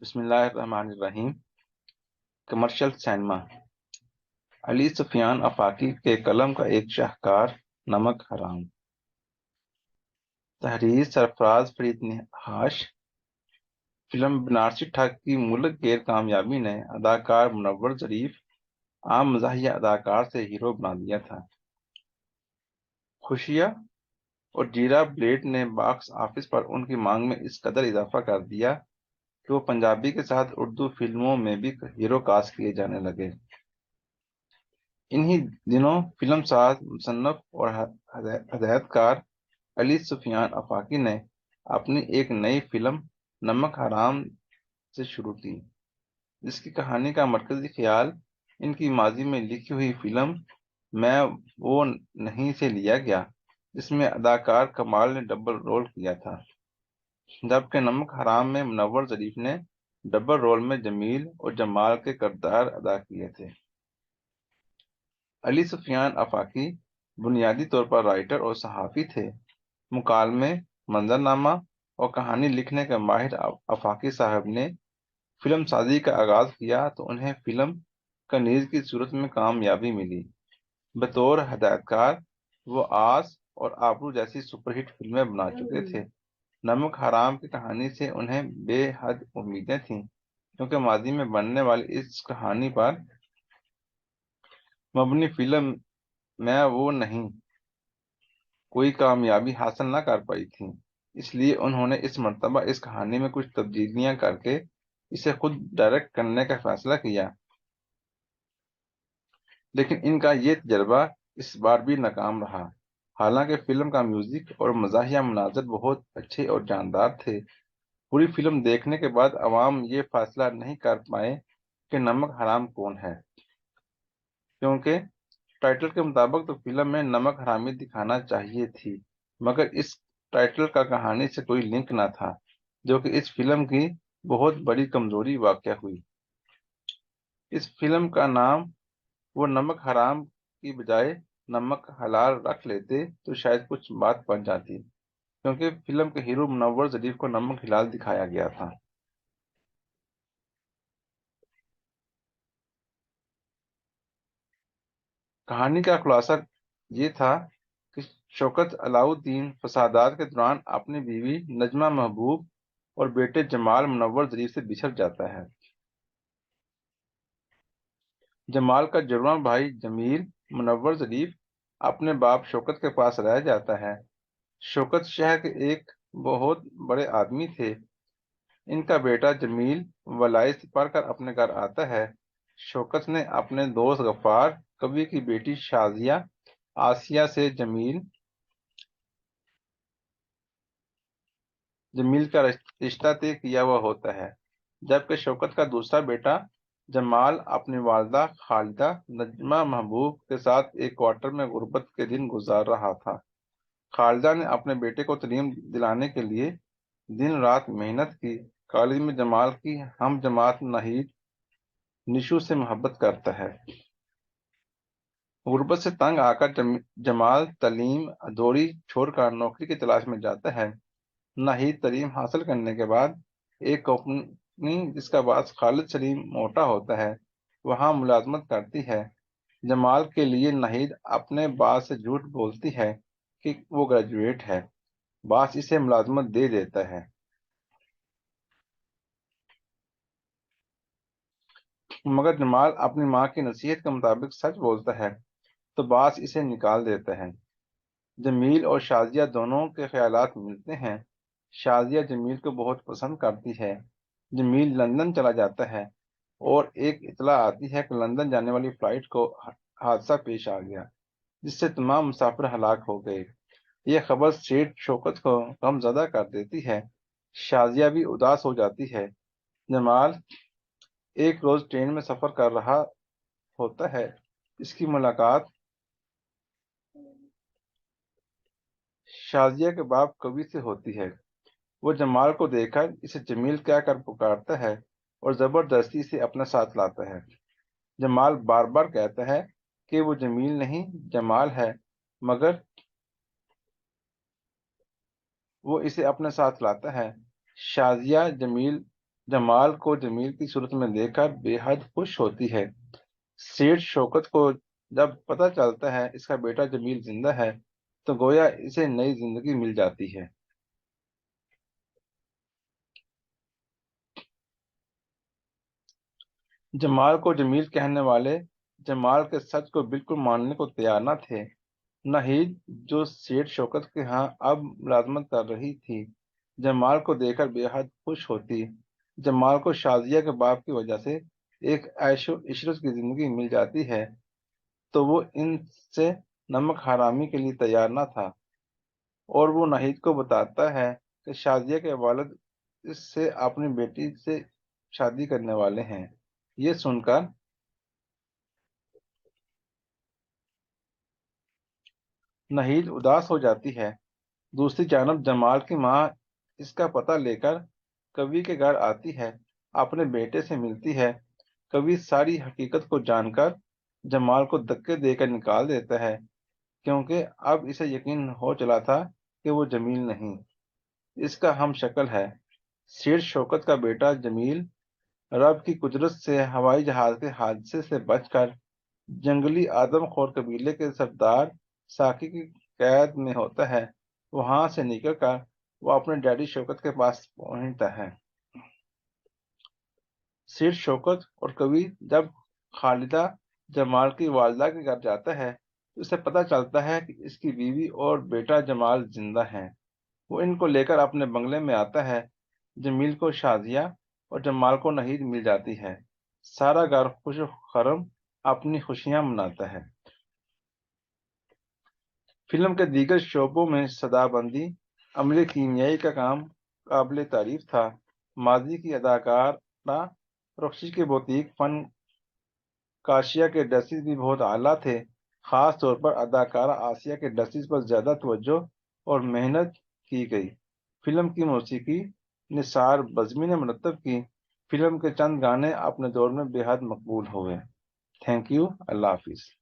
بسم اللہ الرحمن الرحیم۔ Commercial cinema. علی سفیان آفاقی کے قلم کا ایک شاہکار، نمک حرام۔ تحریر سرفراز فرید نحاش۔ فلم بنارسی ٹھگ کی ملک گیر کامیابی نے اداکار منور ظریف عام مزاحیہ اداکار سے ہیرو بنا دیا تھا۔ خوشیا اور جیرا بلیڈ نے باکس آفس پر ان کی مانگ میں اس قدر اضافہ کر دیا کہ وہ پنجابی کے ساتھ اردو فلموں میں بھی ہیرو کاسٹ کیے جانے لگے۔ انہی دنوں فلم ساز، مصنف اور ہدایت کار علی سفیان آفاقی نے اپنی ایک نئی فلم نمک حرام سے شروع کی، جس کی کہانی کا مرکزی خیال ان کی ماضی میں لکھی ہوئی فلم میں وہ نہیں سے لیا گیا، جس میں اداکار کمال نے ڈبل رول کیا تھا، جبکہ نمک حرام میں منور ظریف نے ڈبل رول میں جمیل اور جمال کے کردار ادا کیے تھے۔ علی سفیان آفاقی بنیادی طور پر رائٹر اور صحافی تھے۔ مکالمے، منظرنامہ اور کہانی لکھنے کے ماہر آفاقی صاحب نے فلم سازی کا آغاز کیا تو انہیں فلم کنیز کی صورت میں کامیابی ملی۔ بطور ہدایت کار وہ آس اور آبرو جیسی سپر ہٹ فلمیں بنا چکے تھے۔ نمک حرام کی کہانی سے انہیں بے حد امیدیں تھیں، کیونکہ ماضی میں بننے والی اس کہانی پر مبنی فلم میں وہ نہیں کوئی کامیابی حاصل نہ کر پائی تھی، اس لیے انہوں نے اس مرتبہ اس کہانی میں کچھ تبدیلیاں کر کے اسے خود ڈائریکٹ کرنے کا فیصلہ کیا، لیکن ان کا یہ تجربہ اس بار بھی ناکام رہا۔ حالانکہ فلم کا میوزک اور مزاحیہ مناظر بہت اچھے اور جاندار تھے، پوری فلم دیکھنے کے بعد عوام یہ فیصلہ نہیں کر پائے کہ نمک حرام کون ہے، کیونکہ ٹائٹل کے مطابق تو فلم میں نمک حرامی دکھانا چاہیے تھی، مگر اس ٹائٹل کا کہانی سے کوئی لنک نہ تھا، جو کہ اس فلم کی بہت بڑی کمزوری واقع ہوئی۔ اس فلم کا نام وہ نمک حرام کی بجائے نمک حلال رکھ لیتے تو شاید کچھ بات بن جاتی، کیونکہ فلم کے ہیرو منور ظریف کو نمک حلال دکھایا گیا تھا۔ کہانی کا خلاصہ یہ تھا کہ شوکت علاؤ الدین فسادات کے دوران اپنی بیوی نجمہ محبوب اور بیٹے جمال منور ظریف سے بچھڑ جاتا ہے۔ جمال کا جڑواں بھائی جمیل منور ظریف اپنے باپ شوکت کے پاس رہ جاتا ہے۔ شوکت شہر کے ایک بہت بڑے آدمی تھے۔ ان کا بیٹا جمیل ولائت پڑھ کر اپنے گھر آتا ہے۔ شوکت نے اپنے دوست غفار کبھی کی بیٹی شازیہ آسیہ سے جمیل کا رشتہ طے کیا ہوا ہوتا ہے، جبکہ شوکت کا دوسرا بیٹا جمال اپنی والدہ خالدہ نجمہ محبوب کے ساتھ ایک کوارٹر میں غربت کے دن گزار رہا تھا۔ خالدہ نے اپنے بیٹے کو تعلیم دلانے کے لیے دن رات محنت کی۔ کالج میں جمال کی ہم جماعت ناہید نشو سے محبت کرتا ہے۔ غربت سے تنگ آ کر جمال تعلیم ادھوری چھوڑ کر نوکری کی تلاش میں جاتا ہے۔ ناہید تعلیم حاصل کرنے کے بعد ایک کمپنی جس کا باعث خالد سلیم موٹا ہوتا ہے وہاں ملازمت کرتی ہے۔ جمال کے لیے ناہید اپنے باس سے جھوٹ بولتی ہے کہ وہ گریجویٹ ہے، باس اسے ملازمت دے دیتا ہے، مگر جمال اپنی ماں کی نصیحت کے مطابق سچ بولتا ہے تو باس اسے نکال دیتا ہے۔ جمیل اور شازیہ دونوں کے خیالات ملتے ہیں۔ شازیہ جمیل کو بہت پسند کرتی ہے۔ جمیل لندن چلا جاتا ہے اور ایک اطلاع آتی ہے کہ لندن جانے والی فلائٹ کو حادثہ پیش آ گیا، جس سے تمام مسافر ہلاک ہو گئے۔ یہ خبر سیٹ شوکت کو غم زدہ کر دیتی ہے۔ شازیہ بھی اداس ہو جاتی ہے۔ جمال ایک روز ٹرین میں سفر کر رہا ہوتا ہے، اس کی ملاقات شازیہ کے باپ کبھی سے ہوتی ہے۔ وہ جمال کو دیکھ کر اسے جمیل کہہ کر پکارتا ہے اور زبردستی سے اپنے ساتھ لاتا ہے۔ جمال بار بار کہتا ہے کہ وہ جمیل نہیں جمال ہے، مگر وہ اسے اپنے ساتھ لاتا ہے۔ شازیہ جمیل جمال کو جمیل کی صورت میں دیکھ کر بے حد خوش ہوتی ہے۔ سیٹ شوکت کو جب پتہ چلتا ہے اس کا بیٹا جمیل زندہ ہے تو گویا اسے نئی زندگی مل جاتی ہے۔ جمال کو جمیل کہنے والے جمال کے سچ کو بالکل ماننے کو تیار نہ تھے۔ ناہید جو سیٹ شوکت کے ہاں اب ملازمت کر رہی تھی جمال کو دیکھ کر بے حد خوش ہوتی۔ جمال کو شازیہ کے باپ کی وجہ سے ایک عیش و عشرت کی زندگی مل جاتی ہے تو وہ ان سے نمک حرامی کے لیے تیار نہ تھا، اور وہ ناہید کو بتاتا ہے کہ شازیہ کے والد اس سے اپنی بیٹی سے شادی کرنے والے ہیں۔ یہ سن کر ناہید اداس ہو جاتی ہے۔ دوسری جانب جمال کی ماں اس کا پتہ لے کر کبھی کے گھر آتی ہے، اپنے بیٹے سے ملتی ہے۔ کبھی ساری حقیقت کو جان کر جمال کو دھکے دے کر نکال دیتا ہے، کیونکہ اب اسے یقین ہو چلا تھا کہ وہ جمیل نہیں، اس کا ہم شکل ہے۔ سیٹ شوکت کا بیٹا جمیل رب کی قدرت سے ہوائی جہاز کے حادثے سے بچ کر جنگلی آدم خور قبیلے کے سردار ساقی کی قید میں ہوتا ہے۔ وہاں سے نکل کر وہ اپنے ڈیڈی شوکت کے پاس پہنچتا ہے۔ سیٹ شوکت اور کبھی جب خالدہ جمال کی والدہ کے گھر جاتا ہے تو اسے پتہ چلتا ہے کہ اس کی بیوی اور بیٹا جمال زندہ ہیں۔ وہ ان کو لے کر اپنے بنگلے میں آتا ہے۔ جمیل کو شازیہ اور جمال کو ناہید مل جاتی ہے۔ سارا گھر خوش و خرم اپنی خوشیاں مناتا ہے۔ فلم کے دیگر شعبوں میں صدا بندی، عملے کیمیائی کا کام قابل تعریف تھا۔ ماضی کی اداکارہ رخشی کے بوتیک فن کاشیا کے ڈریسز بھی بہت اعلیٰ تھے، خاص طور پر اداکارہ آسیہ کے ڈریسز پر زیادہ توجہ اور محنت کی گئی۔ فلم کی موسیقی نثار بزمی نے مرتب کی۔ فلم کے چند گانے اپنے دور میں بے حد مقبول ہوئے۔ تھینک یو، اللہ حافظ۔